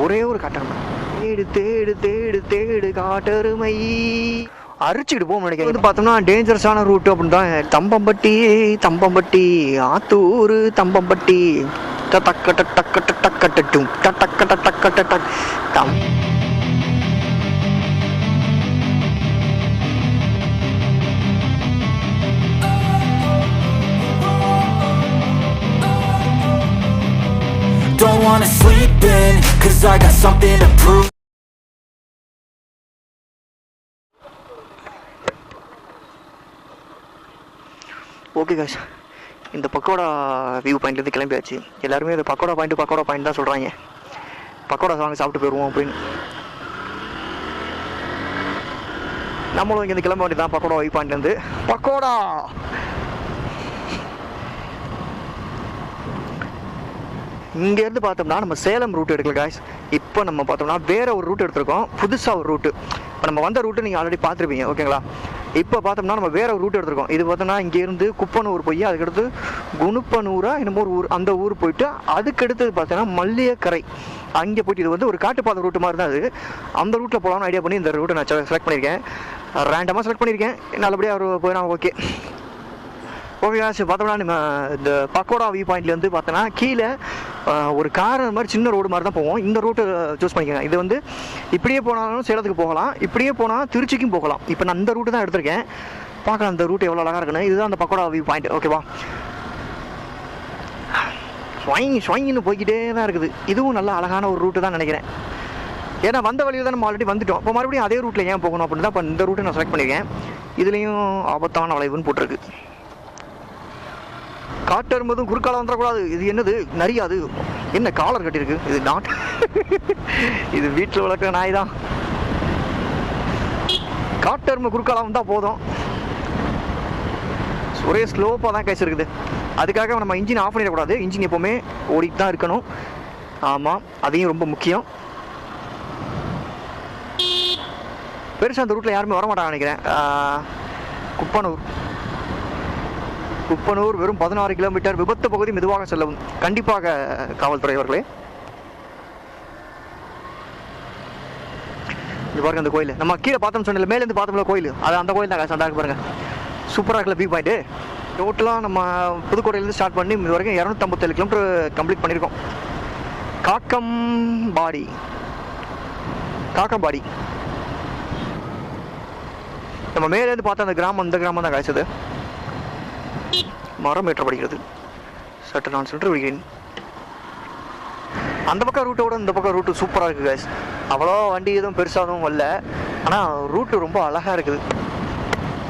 ஒரே ஒரு காட்டெருமை. தேடு தேடு தேடு தேடு காட்டெருமை அரிச்சுக்கிட்டு போக நினைக்கிறேன். வந்து பார்த்தோம்னா டேஞ்சரஸான ரூட்டு அப்படின்னு தான். தம்பம்பட்டி ஆத்தூர் தம்பம்பட்டி டக்கட்ட டக்கட்ட டக்கட்டும் டக்கட்ட டக்கட்ட டக் டம். Don't wanna sleep in, cause I got something to prove. Okay காஷ், இந்த பக்கோடா வியூ பாயிண்ட்லேருந்து கிளம்பியாச்சு. எல்லாருமே இது பக்கோடா பாயிண்ட் தான் சொல்கிறாங்க. பக்கோடா வாங்க சாப்பிட்டு போயிடுவோம் அப்படின்னு. நம்மளும் இங்கேருந்து கிளம்ப வேண்டியது தான் பக்கோடா வியூ பாயிண்ட்லேருந்து. பக்கோடா இங்கேருந்து பார்த்தோம்னா நம்ம சேலம் ரூட் எடுக்கல காய்ஸ். இப்போ நம்ம பார்த்தோம்னா வேறு ஒரு ரூட் எடுத்திருக்கோம், புதுசாக ஒரு ரூட்டு. இப்போ நம்ம வந்த ரூட்டு நீங்கள் ஆல்ரெடி பார்த்துருப்பீங்க ஓகேங்களா. இப்போ பார்த்தோம்னா நம்ம வேறு ஒரு ரூட் எடுத்திருக்கோம். இது பார்த்தோம்னா இங்கேருந்து குப்பனூர் போய் அதுக்கடுத்து குணுப்பனூரா என்னமோ ஒரு ஊர், அந்த ஊர் போயிட்டு அதுக்கடுத்தது பார்த்தோன்னா மல்லியக்கரை அங்கே போயிட்டு, இது வந்து ஒரு காட்டுப்பாதை ரூட்டு மாதிரி தான். அது அந்த ரூட்டில் போகலான்னு ஐடியா பண்ணி இந்த ரூட்டை நான் செலக்ட் பண்ணியிருக்கேன். ரேண்டமாக செலக்ட் பண்ணியிருக்கேன். நல்லபடியாக அவர் போயினா ஓகே. ஓகே காசு பார்த்தோம்னா நம்ம இந்த பக்கோடா வியூ பாயிண்ட்லேருந்து பார்த்தோன்னா கீழே ஒரு கார் மாதிரி சின்ன ரோடு மாதிரி தான் போவோம். இந்த ரூட்டை சூஸ் பண்ணிக்கோங்க. இது வந்து இப்படியே போனாலும் சேலத்துக்கு போகலாம், இப்படியே போனால் திருச்சிக்கும் போகலாம். இப்போ நான் இந்த ரூட்டு தான் எடுத்திருக்கேன். பார்க்கலாம் அந்த ரூட்டு எவ்வளோ அழகாக இருக்குன்னு. இதுதான் அந்த பக்கோடா வியூ பாயிண்ட் ஓகேவா. ஸ்வைன்னு போய்கிட்டே தான் இருக்குது. இதுவும் நல்ல அழகான ஒரு ரூட்டு தான் நினைக்கிறேன். ஏன்னா வந்த வழியில் தான் நம்ம ஆல்ரெடி வந்துட்டோம். இப்போ மறுபடியும் அதே ரூட்டில் ஏன் போகணும் அப்படின்னு தான் இப்போ இந்த ரூட்டை நான் செலக்ட் பண்ணியிருக்கேன். இதுலேயும் ஆபத்தான வளைவுன்னு போட்டிருக்கு. காட்டெரும்பதும் குறுக்கால வந்துடக்கூடாது. இது என்னது நரியாது, என்ன காலர் கட்டியிருக்கு? இது நாட் இது வீட்டில் வளர்க்குற நாய் தான். காட்டெரும்பு குறுக்கால வந்தால் போதும். ஒரே ஸ்லோப்பாக தான் கேஸ் இருக்குது. அதுக்காக நம்ம இன்ஜின் ஆஃப் பண்ணிடக்கூடாது. இன்ஜின் எப்போவுமே ஓடிட்டு தான் இருக்கணும். ஆமாம், அதையும் ரொம்ப முக்கியம். பெருசாக அந்த ரூட்டில் யாருமே வரமாட்டாங்க நினைக்கிறேன். குப்பனூர் வெறும் 16 கிலோமீட்டர். விபத்து பகுதி மெதுவாக செல்லவும். கண்டிப்பாக காவல்துறை அவர்களே. இது பாருங்க அந்த கோயில். நம்ம கீழே பார்த்தோம் சொன்னல, மேலேருந்து பார்த்தோம்ல கோயில், அது அந்த கோயில் தான் காசு. அந்த பாருங்க சூப்பராக இருக்கல வியூ பாயிண்ட்டு. டோட்டலாக நம்ம புதுக்கோட்டையிலேருந்து ஸ்டார்ட் பண்ணி இது வரைக்கும் 257 கிலோமீட்டர் கம்ப்ளீட் பண்ணியிருக்கோம். காக்கம்பாடி நம்ம மேலேருந்து பார்த்தா அந்த கிராமம், இந்த கிராமம் தான் காய்ச்சது. மரம் ஏற்றப்படுகிறது. சற்று நான் சென்று விடுகிறேன். அந்த பக்கம் ரூட்டோட இந்த பக்கம் ரூட்டு சூப்பராக இருக்குது கைஸ். அவ்வளோ வண்டி எதுவும் பெருசாகவும் வரல, ஆனால் ரூட்டு ரொம்ப அழகாக இருக்குது.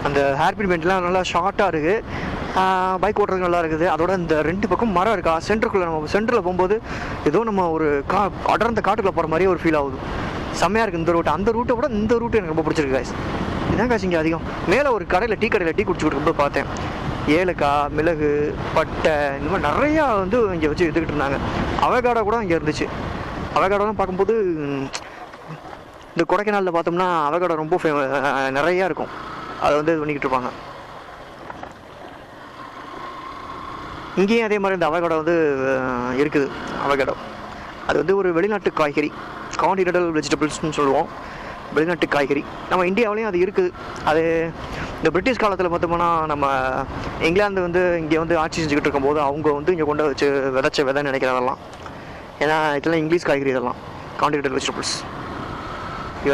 அந்த ஹேர்பின் பெண்ட்லாம் நல்லா ஷார்ட்டாக இருக்குது. பைக் ஓட்டுறதுக்கு நல்லா இருக்குது. அதோட இந்த 2 பக்கம் மரம் இருக்கா. சென்டருக்குள்ளே நம்ம சென்டரில் போகும்போது ஏதோ நம்ம ஒரு அடர்ந்த காட்டுக்குள்ளே போகிற மாதிரியே ஒரு ஃபீல் ஆகுது. செம்மையாக இருக்குது இந்த ரூட்டு. அந்த ரூட்டை விட இந்த ரூட்டு எனக்கு ரொம்ப பிடிச்சிருக்கு கைஸ். இதுதான் காசு இங்கே அதிகம். மேலே ஒரு டீ கடையில் டீ குடிச்சு கொடுக்கும்போது பார்த்தேன். ஏலக்காய், மிளகு, பட்டை, இந்த மாதிரி நிறையா வந்து இங்கே வச்சு எடுத்துக்கிட்டு இருந்தாங்க. அவகாடோ கூட இங்கே இருந்துச்சு. அவகாடோலாம் பார்க்கும்போது இந்த கொடைக்கானலில் பார்த்தோம்னா அவகாடோ ரொம்ப நிறையா இருக்கும். அதை வந்து இது பண்ணிக்கிட்டு இருப்பாங்க. இங்கேயும் அதே மாதிரி இந்த அவகாடோ வந்து இருக்குது. அவகாடோ அது வந்து ஒரு வெளிநாட்டு காய்கறி, கான்டினென்டல் வெஜிடபிள்ஸ்னு சொல்லுவோம். வெளிநாட்டு காய்கறி. நம்ம இந்தியாவிலையும் அது இருக்குது. அது இந்த பிரிட்டிஷ் காலத்தில் பார்த்தோம்னா நம்ம இங்கிலாந்து வந்து இங்கே வந்து ஆட்சி செஞ்சுக்கிட்டு இருக்கும்போது அவங்க வந்து இங்கே கொண்டு வச்சு விதைச்ச விதைன்னு நினைக்கிறதெல்லாம். ஏன்னா இதெல்லாம் இங்கிலீஷ் காய்கறி, இதெல்லாம் கான்டினென்டல் வெஜிடபிள்ஸ்.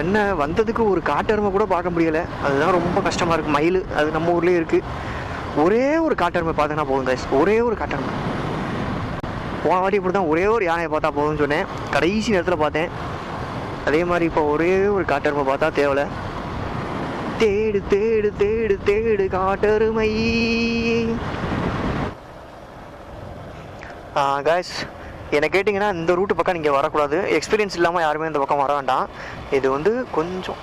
என்ன வந்ததுக்கு ஒரு காட்டெருமை கூட பார்க்க முடியலை. அதுதான் ரொம்ப கஷ்டமாக இருக்குது. மயில் அது நம்ம ஊர்லேயே இருக்குது. ஒரே ஒரு காட்டெருமை பார்த்தோன்னா போதும் கைஸ். ஒரே ஒரு காட்டெருமை. போன வாட்டி இப்படி தான் ஒரே ஒரு யானையை பார்த்தா போதும்னு சொன்னேன். கடைசி நேரத்தில் பார்த்தேன். அதே மாதிரி இப்போ ஒரே ஒரு காட்டெருமை பார்த்தா தேவலை. தேடு தேடு தேடு தேடு காட்டெருமை. கைஸ், என்னை கேட்டிங்கன்னா இந்த ரூட்டு பக்கம் நீங்கள் வரக்கூடாது. எக்ஸ்பீரியன்ஸ் இல்லாமல் யாருமே இந்த பக்கம் வர வேண்டாம். இது வந்து கொஞ்சம்,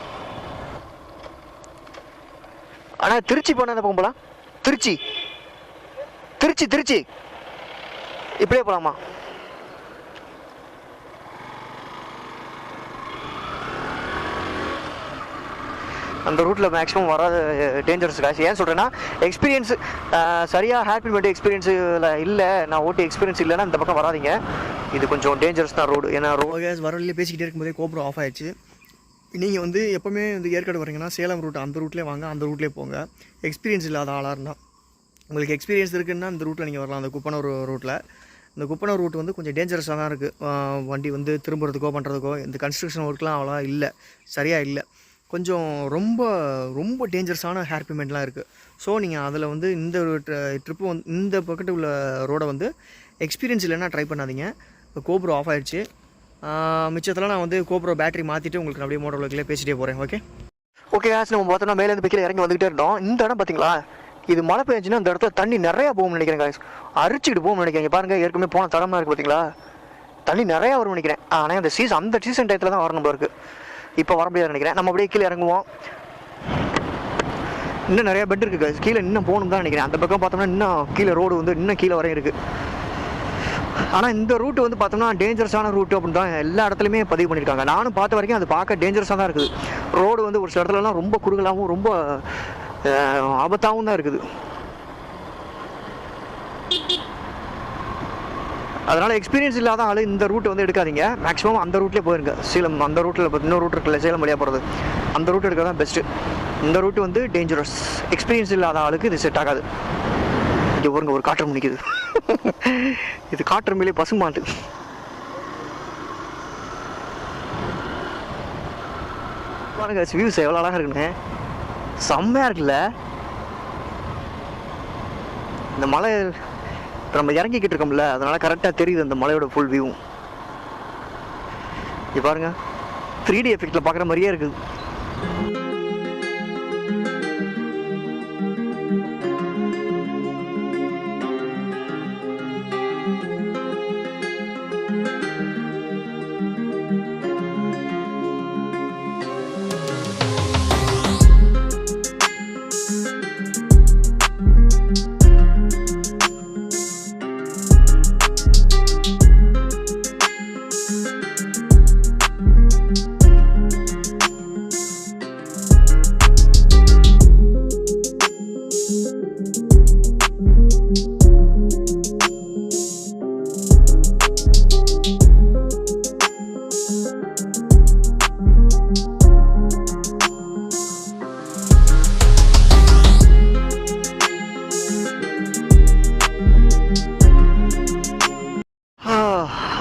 ஆனால் திருச்சி போனால் இந்த பக்கம் போகலாம். திருச்சி இப்படியே போகலாமா? அந்த ரூட்டில் மேக்ஸிமம் வராது. டேஞ்சரஸ் காசு. ஏன் சொல்கிறேன்னா எக்ஸ்பீரியன்ஸ் சரியாக ஹேர்பின் பண்ணி எக்ஸ்பீரியன்ஸு இல்லை, நான் ஓட்டி எக்ஸ்பீரியன்ஸ் இல்லைன்னா இந்த பக்கம் வராதிங்க. இது கொஞ்சம் டேஞ்சரஸ் தான் ரோடு. ஏன்னா கேஸ் வர வழியில் பேசிக்கிட்டே இருக்கும்போதே கோப்ரோ ஆஃப் ஆயிடுச்சு. நீங்கள் வந்து எப்போவுமே வந்து ஏற்காடு வரீங்கன்னா சேலம் ரூட் அந்த ரூட்லேயே வாங்க, அந்த ரூட்லேயே போங்க. எக்ஸ்பீரியன்ஸ் இல்லாத ஆளாக இருந்தால், உங்களுக்கு எக்ஸ்பீரியன்ஸ் இருக்குன்னா இந்த ரூட்டில் நீங்கள் வரலாம். அந்த குப்பனூர் ரூட்டில், இந்த குப்பனூர் ரூட் வந்து கொஞ்சம் டேஞ்சரஸாக தான் இருக்குது. வண்டி வந்து திரும்புறதுக்கோ பண்ணுறதுக்கோ இந்த கன்ஸ்ட்ரக்ஷன் ஒர்க்லாம் அவ்வளோ இல்லை, சரியாக இல்லை. கொஞ்சம் ரொம்ப ரொம்ப டேஞ்சரஸான ஹேர் பேமெண்ட்லாம் இருக்குது. ஸோ நீங்கள் அதில் வந்து இந்த ட்ரிப்பு வந்து இந்த பக்கத்து உள்ள ரோடை வந்து எக்ஸ்பீரியன்ஸ் இல்லைன்னா ட்ரை பண்ணாதீங்க. இப்போ கோப்ரோ ஆஃப் ஆகிடுச்சு. மிச்சத்தில் நான் வந்து கோப்ரோ பேட்டரி மாற்றிட்டு உங்களுக்கு அப்படியே மோட்டோ விளாக்லேயே பேசிகிட்டே போகிறேன். ஓகே ஆஸ் நம்ம பார்த்தோம்னா மேலேருந்து பிக்கில் இறங்கி வந்துகிட்டே இருந்தோம். இந்த இடம் பார்த்தீங்களா, இது மழை பெஞ்சுன்னா இந்த இடத்துல தண்ணி நிறையா போகும்னு நினைக்கிறேன் காய்ஸ். அரிச்சிக்கிட்டு போகும்னு நினைக்கிறேன். பாருங்கள், ஏற்கனவே போன தடமாக இருக்குது பார்த்தீங்களா, தண்ணி நிறையா வரும்னு நினைக்கிறேன். ஆனால் அந்த சீசன் டயத்தில் தான் வரணும் இருக்குது. இப்போ வர முடியாது நினைக்கிறேன். நம்ம அப்படியே கீழே இறங்குவோம். இன்னும் நிறையா பெட் இருக்குது காய்ஸ், கீழே இன்னும் போகணும் தான் நினைக்கிறேன். அந்த பக்கம் பார்த்தோம்னா இன்னும் கீழே ரோடு வந்து இன்னும் கீழே வரையும் இருக்குது. ஆனால் இந்த ரூட்டு வந்து பார்த்தோம்னா டேஞ்சரஸான ரூட்டு அப்படின்னு தான் எல்லா இடத்துலையுமே பதிவு பண்ணியிருக்காங்க. நானும் பார்த்த வரைக்கும் அது பார்க்க டேஞ்சரஸாக தான் இருக்குது. ரோடு வந்து ஒரு சில இடத்துலலாம் ரொம்ப குறுகலாகவும் ரொம்ப ஆபத்தாகவும் தான் இருக்குது. அதனால் எக்ஸ்பீரியன்ஸ் இல்லாத ஆள் இந்த ரூட்டை வந்து எடுக்காதீங்க. மேக்ஸிமம் அந்த ரூட்லேயே போயிருங்க. சேலம் அந்த ரூட்டில் இன்னொரு ரூட் இருக்குல்ல, சேலம் வழியாக போகிறது, அந்த ரூட் எடுக்கிறது தான் பெஸ்ட்டு. இந்த ரூட்டு வந்து டேஞ்சரஸ். எக்ஸ்பீரியன்ஸ் இல்லாத ஆளுக்கு இது செட் ஆகாது. இங்கே பாருங்க, ஒரு காற்று நிற்குது. இது காற்று மேலே பசுமாட்டு. பாருங்க வியூஸ் எவ்வளோ அழகாக இருக்குன்னு, செம்மையாக இருக்குல்ல. இந்த மலை இப்போ நம்ம இறங்கிக்கிட்டு இருக்கோம்ல, அதனால கரெக்டாக தெரியுது அந்த மலையோட ஃபுல் வியூ. இது பாருங்க, 3D எஃபெக்டில் பார்க்குற மாதிரியே இருக்குது.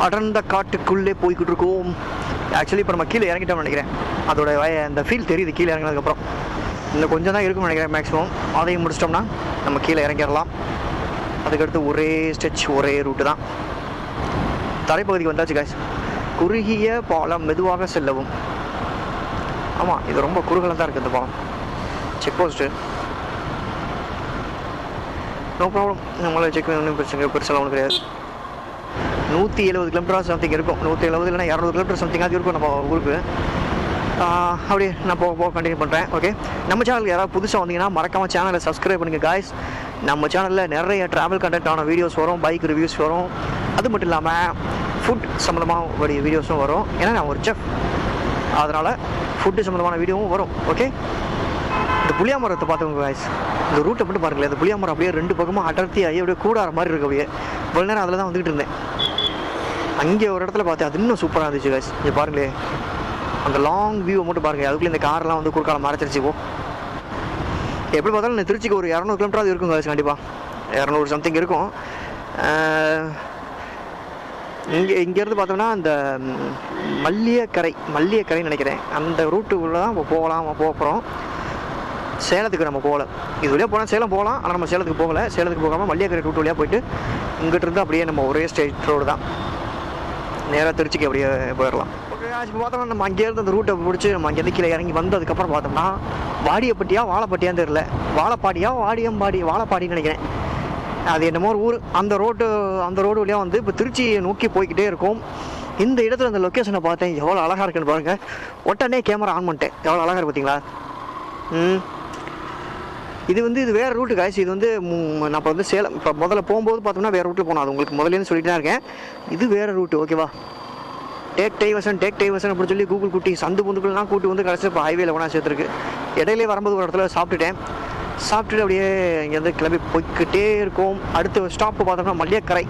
அடர்ந்த காட்டுக்குள்ளே போய்கிட்டு இருக்கோம். ஆக்சுவலி இப்போ நம்ம கீழே இறங்கிட்டோம்னு நினைக்கிறேன். அதோட அந்த ஃபீல் தெரியுது கீழே இறங்கினதுக்கப்புறம். இன்னும் கொஞ்சம் தான் இருக்கும்னு நினைக்கிறேன் மேக்ஸிமம். அதையும் முடிச்சிட்டோம்னா நம்ம கீழே இறங்கிடலாம். அதுக்கடுத்து ஒரே ஸ்டெச், ஒரே ரூட்டு தான். தரைப்பகுதிக்கு வந்தாச்சு காய்ஸ். குறுகிய பாலம், மெதுவாக செல்லவும். ஆமாம், இது ரொம்ப குறுகலாக தான் இருக்குது இந்த பாலம். செக் போஸ்ட்டு நோ ப்ராப்ளம், நம்மளால் செக் ஒன்றும் பெருசெல்லாம் ஒன்றும் கிடையாது. 170 கிலோமீட்டர் சம்திங் இருக்கும். 170 இல்லைனா 200 கிலோமீட்டர் சம்திங் அது இருக்கும் நம்ம ஊருக்கு. அப்படியே நான் போக கண்டினியூ பண்ணுறேன். ஓகே, நம்ம சேனலுக்கு யாராவது புதுசாக வந்தீங்கன்னா மறக்காமல் சேனலை சப்ஸ்கிரைப் பண்ணுங்கள் காய்ஸ். நம்ம சேனலில் நிறைய ட்ராவல் கண்டென்ட்டான வீடியோஸ் வரும், பைக் ரிவ்யூஸ் வரும். அது மட்டும் இல்லாமல் ஃபுட் சம்மந்தமாக வீடியோஸும் வரும். ஏன்னா நான் ஒரு செஃப், அதனால் ஃபுட்டு சம்மந்தமான வீடியோவும் வரும். ஓகே, இந்த புளியா மரத்தை பார்த்துக்கோங்க காய்ஸ். இந்த ரூட்டை மட்டும் பாருங்களேன். இந்த புளியா மரம் அப்படியே 2 பக்கமும் அடர்த்தி ஆகி அப்படியே கூடார மாதிரி இருக்கு. அப்படியே இவ்வளோ நேரம் அதில் தான் வந்துகிட்டு இருந்தேன். அங்கே ஒரு இடத்துல பார்த்தேன், அது இன்னும் சூப்பராக இருந்துச்சு காய்ஸ். இங்கே பாருங்களே, அந்த லாங் வியூவை மட்டும் பாருங்கள். அதுக்குள்ளே இந்த காரெலாம் வந்து குறுக்கால மறைச்சிருச்சு. எப்படி பார்த்தாலும் இந்த திருச்சிக்கு ஒரு 200 கிலோமீட்டராக இருக்கும் காய்ஸ். கண்டிப்பாக 200 சம்திங் இருக்கும். இங்கேருந்து பார்த்தோம்னா அந்த மல்லியக்கரைன்னு நினைக்கிறேன், அந்த ரூட்டுக்குள்ளே தான் போக போகிறோம். சேலத்துக்கு நம்ம போகலை. இது வழியாக போனால் சேலம் போகலாம், ஆனால் நம்ம சேலத்துக்கு போகலை. சேலத்துக்கு போகாமல் மல்லியக்கரை ரூட் வழியாக போயிட்டு இங்கிட்ட இருந்து அப்படியே நம்ம ஒரே ஸ்ட்ரெயிட் ரோடு தான், நேராக திருச்சிக்கு அப்படியே போயிடலாம். ஓகே, இப்போ பார்த்தோம்னா நம்ம அங்கேருந்து அந்த ரூட்டை பிடிச்சி நம்ம அங்கேருந்து கீழே இறங்கி வந்ததுக்கப்புறம் பார்த்தோம்னா வாடியப்பட்டியா வாழைப்பட்டியான்னு தெரியல, வாழைப்பாடியா வாழைப்பாடின்னு நினைக்கிறேன். அது என்னமோ ஒரு ஊர். அந்த ரோடு வழியாக வந்து இப்போ திருச்சியை நோக்கி போய்கிட்டே இருக்கும். இந்த இடத்துல அந்த லொக்கேஷனை பார்த்தேன், எவ்வளோ அழகாக இருக்குன்னு பாருங்கள். உடனே கேமரா ஆன் பண்ணிட்டேன். எவ்வளோ அழகாக இருக்கு பார்த்தீங்களா. இது வேறு ரூட்டு காய்ச்சி. இது வந்து நான் இப்போ வந்து சேலம் இப்போ முதல்ல போகும்போது பார்த்தோம்னா வேறு ரூட்டில் போனோம். அது உங்களுக்கு முதலேருந்து சொல்லிட்டு தான் இருக்கேன். இது வேறு ரூட்டு. ஓகேவா, டேக் டைவர்சன் அப்படின்னு சொல்லி கூகுள் குட்டி சந்து பொந்துக்கள்லாம் கூட்டு வந்து கடைசியில் இப்போ ஹைவேல ஒன்றா சேர்த்துருக்கு. இடையிலே வரும்போது ஒரு இடத்துல சாப்பிட்டுட்டு அப்படியே இங்கேருந்து கிளம்பி போய்கிட்டே இருக்கும். அடுத்த ஸ்டாப்பு பார்த்தோம்னா மல்லியக்கரை.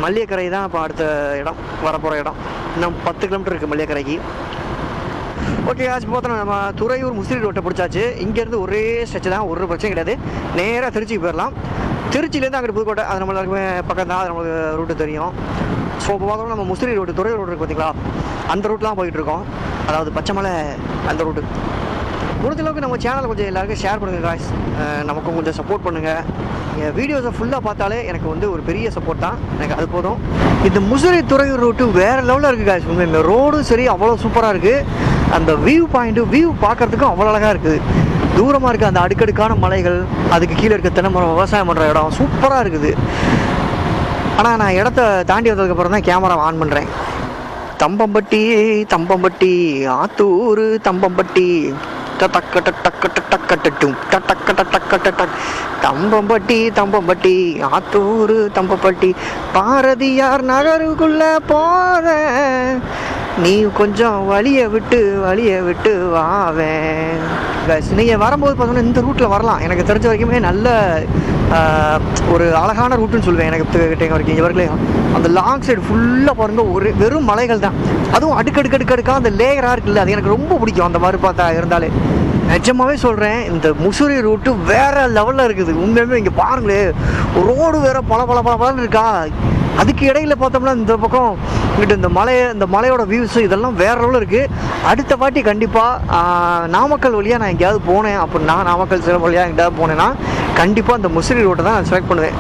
மல்லிகைக்கரை தான் இப்போ அடுத்த இடம், வரப்போகிற இடம். இன்னும் 10 கிலோமீட்டர் இருக்குது மல்லிகைக்கரைக்கு. ஓகே ஆச்சு, பார்த்தோன்னா நம்ம துறையூர் முசிறி ரோட்டை பிடிச்சாச்சு. இங்கேருந்து ஒரே ஸ்ட்ரெச் தான், ஒரு பிரச்சனை கிடையாது. நேராக திருச்சிக்கு போயிடலாம். திருச்சியிலேருந்து அங்கே புதுக்கோட்டை, அது நம்மளுக்குமே பக்கம் தான், அது நம்மளுக்கு ரூட்டு தெரியும். ஸோ இப்போ பார்த்தோம்னா நம்ம முசிறி ரோட்டு, துறையூர் ரோடு இருக்குது பார்த்தீங்களா, அந்த ரூட்லாம் போயிட்டுருக்கோம். அதாவது பச்சைமலை அந்த ரூட்டு. முடிஞ்சளவுக்கு நம்ம சேனலை கொஞ்சம் எல்லாருக்கும் ஷேர் பண்ணுங்கள் காய்ஸ். நமக்கும் கொஞ்சம் சப்போர்ட் பண்ணுங்கள். என் வீடியோஸை ஃபுல்லாக பார்த்தாலே எனக்கு வந்து ஒரு பெரிய சப்போர்ட் தான், எனக்கு அது போதும். இந்த முசிறி துறையூர் ரூட்டு வேறு லெவலில் இருக்குது காய்ஸ். உண்மை இந்த ரோடும் சரி அவ்வளோ சூப்பராக இருக்குது. அந்த வியூ பாயிண்ட்டு, வியூ பார்க்குறதுக்கும் அவ்வளோ அழகாக இருக்குது. தூரமாக இருக்குது அந்த அடுக்கடுக்கான மலைகள், அதுக்கு கீழே இருக்க தென்னைமரம், விவசாயம் பண்ணுற இடம் சூப்பராக இருக்குது. ஆனால் நான் இடத்த தாண்டி வந்ததுக்கப்புறம் தான் கேமரா ஆன் பண்ணுறேன். தம்பம்பட்டி தம்பம்பட்டி ஆத்தூர் தம்பம்பட்டி தம்பம்பட்டி தம்பம்பட்டி ஆத்தூர் தம்பம்பட்டி பாரதியார் நகருக்குள்ள போற நீ கொஞ்சம் வழியை விட்டு வாவேன். நீங்கள் வரும்போது பார்த்தோன்னா இந்த ரூட்டில் வரலாம். எனக்கு தெரிஞ்ச வரைக்குமே நல்ல ஒரு அழகான ரூட்டுன்னு சொல்லுவேன். எனக்கு வரைக்கும் இங்கே வரைக்கும் அந்த லாங் சைடு ஃபுல்லாக பாருங்கள், ஒரு வெறும் மலைகள் தான். அதுவும் அடுக்கடுக்காக அந்த லேயராக இருக்குல்ல, அது எனக்கு ரொம்ப பிடிக்கும். அந்த மாதிரி பார்த்தா இருந்தாலே நிஜமாவே சொல்கிறேன், இந்த முசிறி ரூட்டு வேறு லெவலில் இருக்குது. உண்மையுமே இங்கே பாருங்களேன், ரோடு வேறு பல இருக்கா. அதுக்கு இடையில் பார்த்தோம்னா இந்த பக்கம் இங்கிட்ட இந்த மலையோட வியூஸு இதெல்லாம் வேறு லெவலில் இருக்குது. அடுத்த வாட்டி கண்டிப்பாக நாமக்கல் வழியாக நான் எங்கேயாவது போனேன் அப்படின்னா, நாமக்கல் சேலம் வழியாக எங்கேயாவது போனேன்னா கண்டிப்பாக அந்த முசிறி ரோட்டை தான் நான் செலக்ட் பண்ணுவேன்.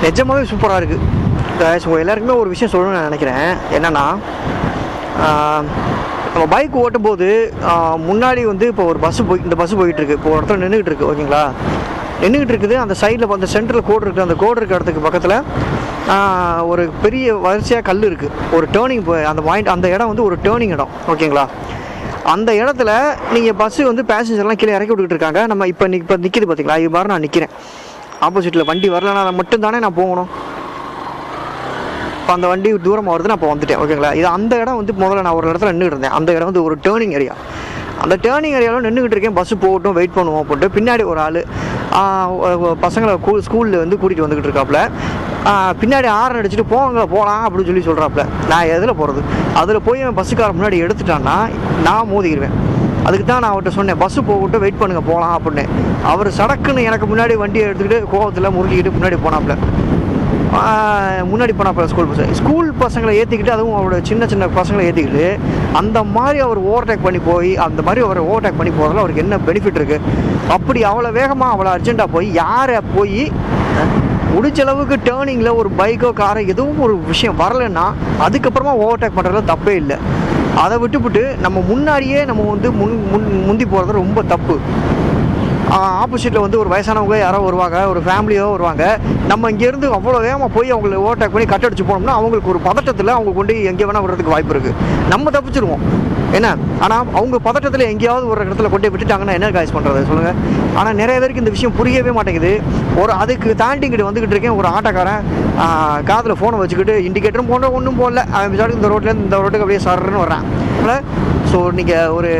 நிஜமாவே சூப்பராக இருக்குது. ஸோ எல்லாருக்குமே ஒரு விஷயம் சொல்லணும்னு நான் நினைக்கிறேன். என்னென்னா, நம்ம பைக் ஓட்டும் போது முன்னாடி வந்து இப்போ ஒரு இந்த பஸ்ஸு போயிட்டுருக்கு. இப்போ ஒரு இடத்துல நின்றுக்கிட்டு இருக்குது, ஓகேங்களா, நின்றுக்கிட்டு இருக்குது. அந்த சைடில் அந்த சென்டரில் கோடு இருக்குது. அந்த கோடு இருக்க இடத்துக்கு பக்கத்தில் ஒரு பெரிய வரிசையாக கல் இருக்குது. ஒரு டேர்னிங் அந்த இடம் வந்து ஒரு டேர்னிங் இடம், ஓகேங்களா. அந்த இடத்துல நீங்கள் பஸ்ஸு வந்து பேசஞ்சர்லாம் கீழே இறக்கி விட்டுக்கிட்டு இருக்காங்க. நம்ம இப்போ நிற்கிது பார்த்தீங்களா, இது மாதிரி நான் நிற்கிறேன். ஆப்போசிட்டில் வண்டி வரலன்னா அதை மட்டும்தானே நான் போகணும். இப்போ அந்த வண்டி தூரமாக வருது, நான் இப்போ வந்துட்டேன், ஓகேங்களா. இது அந்த இடம் வந்து முதல்ல நான் ஒரு இடத்துல நின்றுட்டு இருந்தேன். அந்த இடம் வந்து ஒரு டேர்னிங் ஏரியா. அந்த டேர்னிங் ஏரியாவில் நின்றுக்கிட்டு இருக்கேன். பஸ்ஸு போகட்டும், வெயிட் பண்ணுவோம் அப்படின்ட்டு. பின்னாடி ஒரு ஆள் பசங்களை ஸ்கூலில் வந்து கூட்டிகிட்டு வந்துக்கிட்டு இருக்காப்புல. பின்னாடி ஆரன் அடிச்சுட்டு போகலாம் அப்படின்னு சொல்லி சொல்கிறாப்புல. நான் எதில் போகிறது? அதில் போய் என் பஸ்ஸுக்கார முன்னாடி எடுத்துட்டான்னா நான் மோதிக்கிடுவேன். அதுக்கு தான் நான் அவர்கிட்ட சொன்னேன், பஸ்ஸு போகட்டும், வெயிட் பண்ணுங்கள், போகலாம் அப்படின்னு. அவர் சடக்குன்னு எனக்கு முன்னாடி வண்டியை எடுத்துக்கிட்டு கோவத்தில் முறுக்கிக்கிட்டு முன்னாடி போனாப்புல. ஸ்கூல் பசங்களை ஏற்றிக்கிட்டு, அதுவும் அவரோட சின்ன பசங்களை ஏற்றிக்கிட்டு அந்த மாதிரி அவர் ஓவர்டேக் பண்ணி போய் அந்த மாதிரி அவர் ஓவர்டேக் பண்ணி போகிறதுல அவருக்கு என்ன பெனிஃபிட் இருக்குது? அப்படி அவ்வளோ வேகமாக அவ்வளோ அர்ஜென்ட்டாக போய் யாரை போய் முடிஞ்ச அளவுக்கு டேர்னிங்கில் ஒரு பைக்கோ காரோ எதுவும் ஒரு விஷயம் வரலைன்னா அதுக்கப்புறமா ஓவர்டேக் பண்ணுறதுல தப்பே இல்லை. அதை விட்டுவிட்டு நம்ம முன்னாடியே நம்ம வந்து முந்தி போகிறது ரொம்ப தப்பு. ஆப்போசிட்டில் வந்து ஒரு வயசானவங்க யாரோ வருவாங்க, ஒரு ஃபேமிலியோ வருவாங்க. நம்ம இங்கேருந்து அவ்வளோ வேகமாக போய் அவங்களை ஓவர்டேக் பண்ணி கட் அடிச்சு போனோம்னா அவங்களுக்கு ஒரு பதட்டத்தில் அவங்க கொண்டு எங்கே வேணால் விடுறதுக்கு வாய்ப்பு இருக்குது. நம்ம தப்பிச்சிருவோம் என்ன. ஆனால் அவங்க பதட்டத்தில் எங்கேயாவது ஒரு இடத்துல கொண்டு விட்டுட்டாங்கன்னா என்ன காய்ஸ் பண்ணுறது சொல்லுங்கள். ஆனால் நிறைய பேருக்கு இந்த விஷயம் புரியவே மாட்டேங்குது. அதுக்கு தாண்டிக்கிட்டு வந்துக்கிட்டு இருக்கேன். ஒரு ஆட்டோக்காரன் காதில் ஃபோனை வச்சுக்கிட்டு இண்டிகேட்டரும் போட ஒன்றும் போடல, அவன் இந்த ரோட்லேருந்து இந்த ரோட்டுக்கு அப்படியே சர்றன்னு வர்றான். ஸோ நீங்கள் ஒரு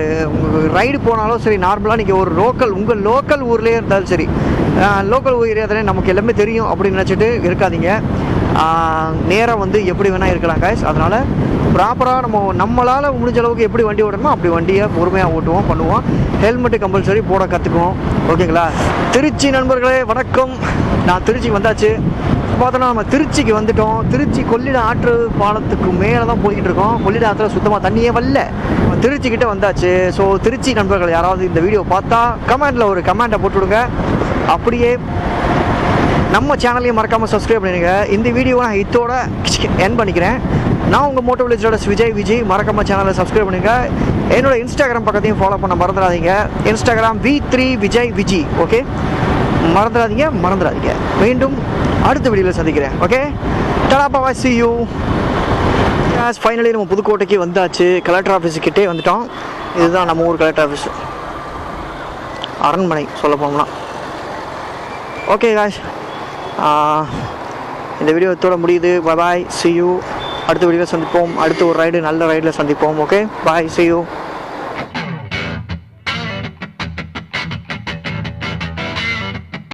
ரைடு போனாலும் சரி, நார்மலாக நீங்கள் ஒரு உங்கள் லோக்கல் ஊர்லேயே இருந்தாலும் சரி, லோக்கல் ஏரியாவில் நமக்கு எல்லாமே தெரியும் அப்படின்னு நினச்சிட்டு இருக்காதீங்க. நேரம் வந்து எப்படி வேணால் இருக்கலாம் காய்ஸ். அதனால் ப்ராப்பராக நம்மளால் முடிஞ்ச அளவுக்கு எப்படி வண்டி ஓட்டணுமோ அப்படி வண்டியை பொறுமையாக ஓட்டுவோம், பண்ணுவோம். ஹெல்மெட்டு கம்பல்சரி போட கற்றுக்குவோம், ஓகேங்களா. திருச்சி நண்பர்களே வணக்கம். நான் திருச்சிக்கு வந்தாச்சு. பார்த்தோன்னா நம்ம திருச்சிக்கு வந்துட்டோம். திருச்சி கொள்ளிடம் ஆற்று பாலத்துக்கு மேலே தான் போய்கிட்டு இருக்கோம். கொள்ளிடம் ஆற்றுல சுத்தமாக தண்ணியே வரல. திருச்சிக்கிட்ட வந்தாச்சு. ஸோ திருச்சி நண்பர்கள் யாராவது இந்த வீடியோ பார்த்தா கமெண்டில் ஒரு கமெண்ட்டை போட்டுவிடுங்க. அப்படியே நம்ம சேனலையும் மறக்காமல் சப்ஸ்கிரைப் பண்ணிடுங்க. இந்த வீடியோவை நான் இதோட என் பண்ணிக்கிறேன். நான் உங்கள் மோட்டோவிலேஜரோட விஜய் மறக்காமல் சேனலை சப்ஸ்கிரைப் பண்ணுங்க. என்னோட இன்ஸ்டாகிராம் பக்கத்தையும் ஃபாலோ பண்ண மறந்துடாதீங்க. இன்ஸ்டாகிராம் V3 விஜய் ஓகே, மறந்துடாதீங்க. மீண்டும் அடுத்த வீடியோவில் சந்திக்கிறேன். Okay, Tata, see you. Finally நம்ம புதுக்கோட்டைக்கு வந்தாச்சு. கலெக்டர் ஆஃபீஸுக்கிட்டே வந்துட்டோம். இதுதான் நம்ம ஊர் கலெக்டர் ஆஃபீஸ், அரண்மனை சொல்ல போனோம்னா. ஓகே காய்ஸ், இந்த வீடியோ இதோட முடியுது. பாய், see you. அடுத்த வீடியோவில் சந்திப்போம். அடுத்த ஒரு நல்ல ரைடில் சந்திப்போம். Okay, bye, see you.